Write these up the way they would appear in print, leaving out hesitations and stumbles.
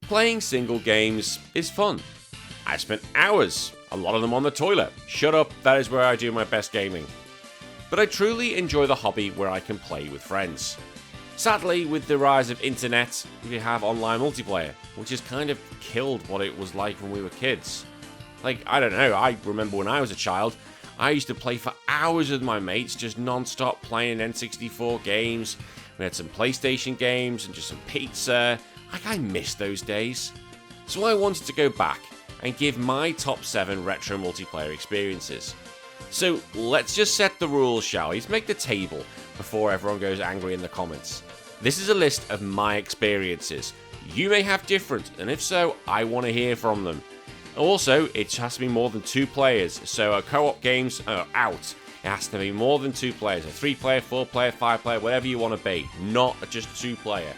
Playing single games is fun. I spent hours, a lot of them on the toilet. Shut up, that is where I do my best gaming. But I truly enjoy the hobby where I can play with friends. Sadly, with the rise of internet, we have online multiplayer, which has kind of killed what it was like when we were kids. Like, I don't know, I remember when I was a child, I used to play for hours with my mates, just non-stop playing N64 games. We had some PlayStation games and just some pizza. Like, I miss those days. So I wanted to go back and give my top 7 retro multiplayer experiences. So let's just set the rules, shall we? Let's make the table before everyone goes angry in the comments. This is a list of my experiences. You may have different, and if so, I want to hear from them. Also, it has to be more than 2 players, so co-op games are out. It has to be more than 2 players, a 3-player, 4-player, 5-player, whatever you want to be, not just 2-player.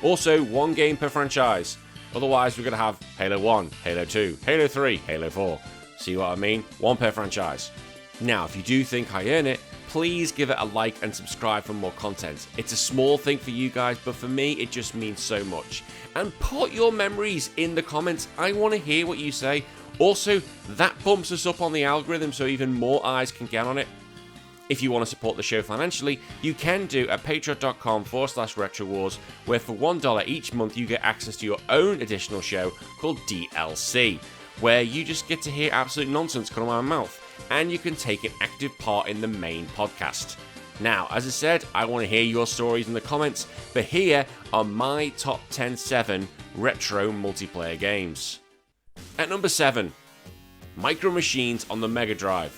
Also, 1 game per franchise. Otherwise, we're going to have Halo 1, Halo 2, Halo 3, Halo 4. See what I mean? 1 per franchise. Now, if you do think I earn it, please give it a like and subscribe for more content. It's a small thing for you guys, but for me, it just means so much. And put your memories in the comments. I want to hear what you say. Also, that bumps us up on the algorithm so even more eyes can get on it. If you want to support the show financially, you can do at patreon.com/retrowars, where for $1 each month you get access to your own additional show called DLC, where you just get to hear absolute nonsense come out of my mouth, and you can take an active part in the main podcast. Now, as I said, I want to hear your stories in the comments, but here are my top 7 retro multiplayer games. At number 7, Micro Machines on the Mega Drive.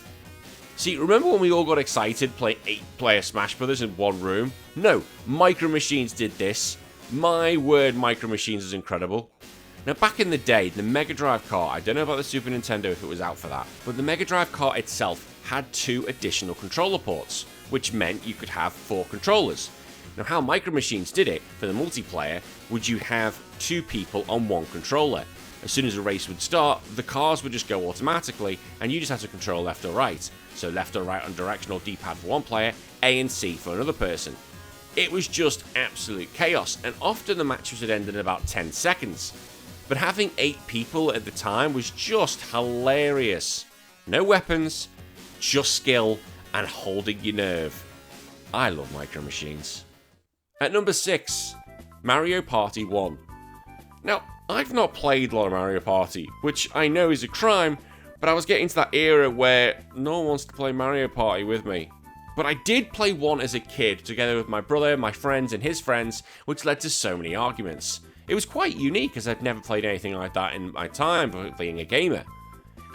See, remember when we all got excited playing 8-player Smash Brothers in one room? No, Micro Machines did this. My word, Micro Machines is incredible. Now, back in the day, the Mega Drive cart, I don't know about the Super Nintendo if it was out for that, but the Mega Drive cart itself had 2 additional controller ports, which meant you could have 4 controllers. Now, how Micro Machines did it for the multiplayer would you have 2 people on 1 controller. As soon as a race would start, the cars would just go automatically, and you just had to control left or right. So left or right on directional D-pad for one player, A and C for another person. It was just absolute chaos, and often the matches would end in about 10 seconds. But having 8 people at the time was just hilarious. No weapons, just skill and holding your nerve. I love Micro Machines. At number 6, Mario Party 1. Now, I've not played a lot of Mario Party, which I know is a crime, but I was getting to that era where no one wants to play Mario Party with me. But I did play 1 as a kid, together with my brother, my friends, and his friends, which led to so many arguments. It was quite unique, as I'd never played anything like that in my time being a gamer.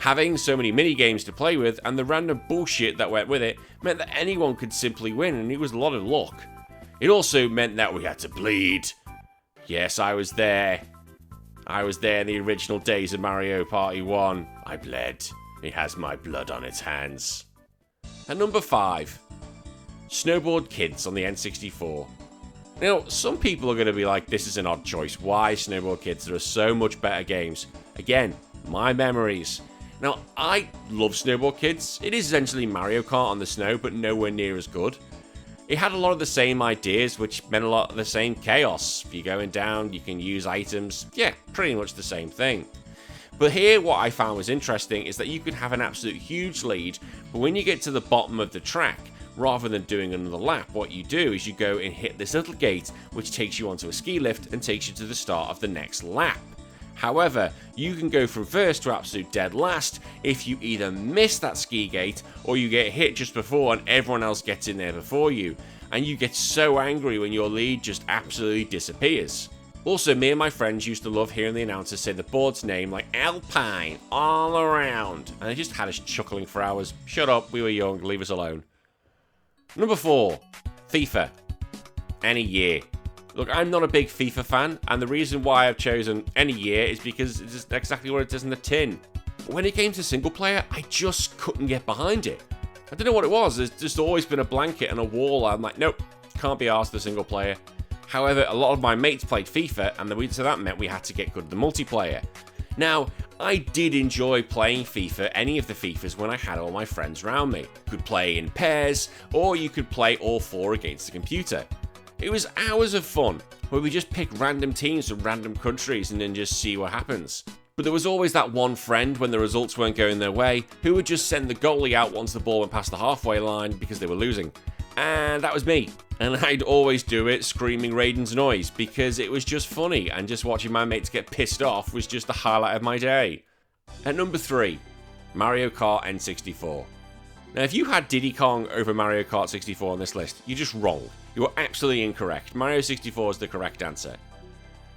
Having so many mini-games to play with, and the random bullshit that went with it, meant that anyone could simply win, and it was a lot of luck. It also meant that we had to bleed. Yes, I was there. I was there in the original days of Mario Party 1. I bled. It has my blood on its hands. At number 5, Snowboard Kids on the N64. Now, some people are going to be like, this is an odd choice. Why Snowboard Kids? There are so much better games. Again, my memories. Now, I love Snowboard Kids. It is essentially Mario Kart on the snow, but nowhere near as good. It had a lot of the same ideas, which meant a lot of the same chaos. If you're going down, you can use items. Yeah, pretty much the same thing. But here, what I found was interesting is that you could have an absolute huge lead, but when you get to the bottom of the track, rather than doing another lap, what you do is you go and hit this little gate, which takes you onto a ski lift and takes you to the start of the next lap. However, you can go from first to absolute dead last if you either miss that ski gate or you get hit just before and everyone else gets in there before you. And you get so angry when your lead just absolutely disappears. Also, me and my friends used to love hearing the announcer say the board's name like Alpine all around. And it just had us chuckling for hours. Shut up, we were young, leave us alone. Number 4, FIFA. Any year. Look, I'm not a big FIFA fan, and the reason why I've chosen any year is because it's just exactly what it does in the tin. But when it came to single player, I just couldn't get behind it. I don't know what it was, there's just always been a blanket and a wall. I'm like, nope, can't be arsed the single player. However, a lot of my mates played FIFA, and so that meant we had to get good at the multiplayer. Now, I did enjoy playing FIFA, any of the FIFAs, when I had all my friends around me. You could play in pairs, or you could play all 4 against the computer. It was hours of fun, where we just pick random teams from random countries and then just see what happens. But there was always that one friend when the results weren't going their way, who would just send the goalie out once the ball went past the halfway line because they were losing. And that was me. And I'd always do it screaming Raiden's noise because it was just funny, and just watching my mates get pissed off was just the highlight of my day. At number 3, Mario Kart N64. Now, if you had Diddy Kong over Mario Kart 64 on this list, you're just wrong. You are absolutely incorrect. Mario 64 is the correct answer.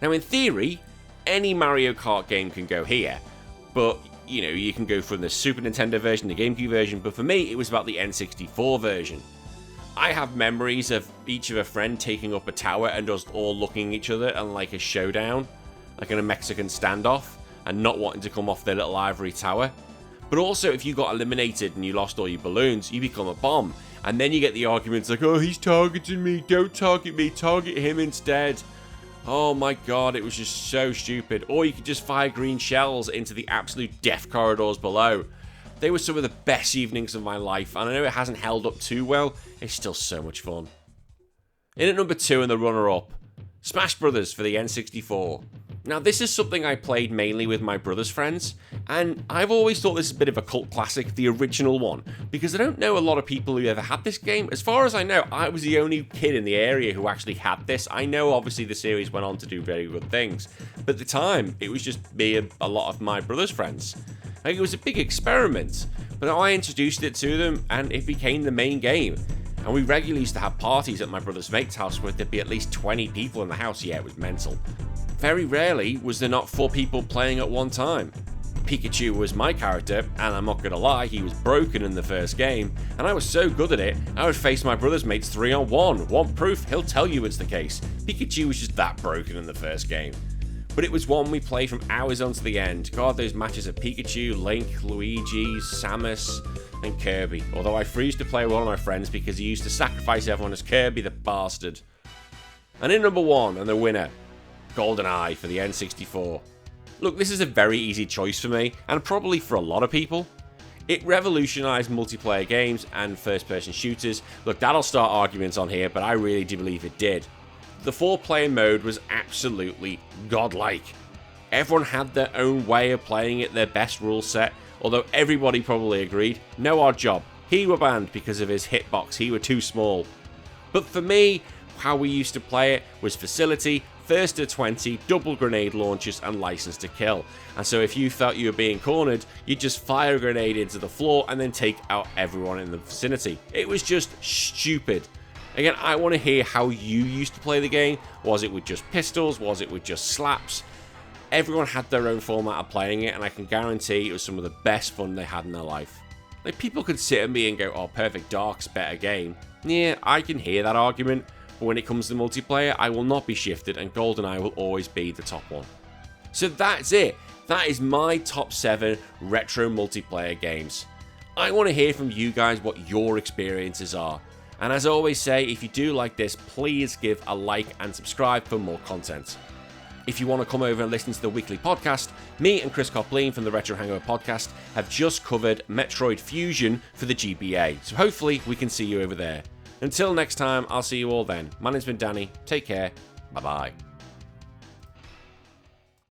Now, in theory, any Mario Kart game can go here, but you can go from the Super Nintendo version, the GameCube version, but for me, it was about the N64 version. I have memories of each of a friend taking up a tower and us all looking at each other and like a showdown, like in a Mexican standoff, and not wanting to come off their little ivory tower. But also, if you got eliminated and you lost all your balloons, you become a bomb. And then you get the arguments like, oh, he's targeting me, don't target me, target him instead. Oh my god, it was just so stupid. Or you could just fire green shells into the absolute death corridors below. They were some of the best evenings of my life, and I know it hasn't held up too well, it's still so much fun. In at number 2 and the runner-up, Smash Brothers for the N64. Now, this is something I played mainly with my brother's friends, and I've always thought this is a bit of a cult classic, the original one, because I don't know a lot of people who ever had this game. As far as I know, I was the only kid in the area who actually had this. I know, obviously, the series went on to do very good things, but at the time, it was just me and a lot of my brother's friends. Like, it was a big experiment, but I introduced it to them, and it became the main game. And we regularly used to have parties at my brother's mate's house where there'd be at least 20 people in the house. Yeah, it was mental. Very rarely was there not 4 people playing at one time. Pikachu was my character, and I'm not gonna lie, he was broken in the first game, and I was so good at it, I would face my brother's mates 3-on-1. Want proof? He'll tell you it's the case. Pikachu was just that broken in the first game. But it was one we played from hours on to the end. God, those matches of Pikachu, Link, Luigi, Samus, and Kirby. Although I refused to play with one of my friends because he used to sacrifice everyone as Kirby, the bastard. And in number 1, and the winner, Goldeneye for the N64. Look, this is a very easy choice for me, and probably for a lot of people. It revolutionized multiplayer games and first-person shooters. Look, that'll start arguments on here, but I really do believe it did. The 4-player mode was absolutely godlike. Everyone had their own way of playing it, their best rule set, although everybody probably agreed, no odd job. He were banned because of his hitbox, he were too small. But for me, how we used to play it was facility, first to 20, double grenade launchers, and license to kill. And so if you felt you were being cornered, you'd just fire a grenade into the floor and then take out everyone in the vicinity. It was just stupid. Again, I want to hear how you used to play the game. Was it with just pistols? Was it with just slaps? Everyone had their own format of playing it, and I can guarantee it was some of the best fun they had in their life. Like, people could sit at me and go, oh, Perfect Dark's a better game. Yeah, I can hear that argument, but when it comes to multiplayer, I will not be shifted, and GoldenEye will always be the top one. So that's it. That is my top 7 retro multiplayer games. I want to hear from you guys what your experiences are. And as I always say, if you do like this, please give a like and subscribe for more content. If you want to come over and listen to the weekly podcast, me and Chris Copleen from the Retro Hangover podcast have just covered Metroid Fusion for the GBA, so hopefully we can see you over there. Until next time, I'll see you all then. My name's been Danny, take care, bye bye.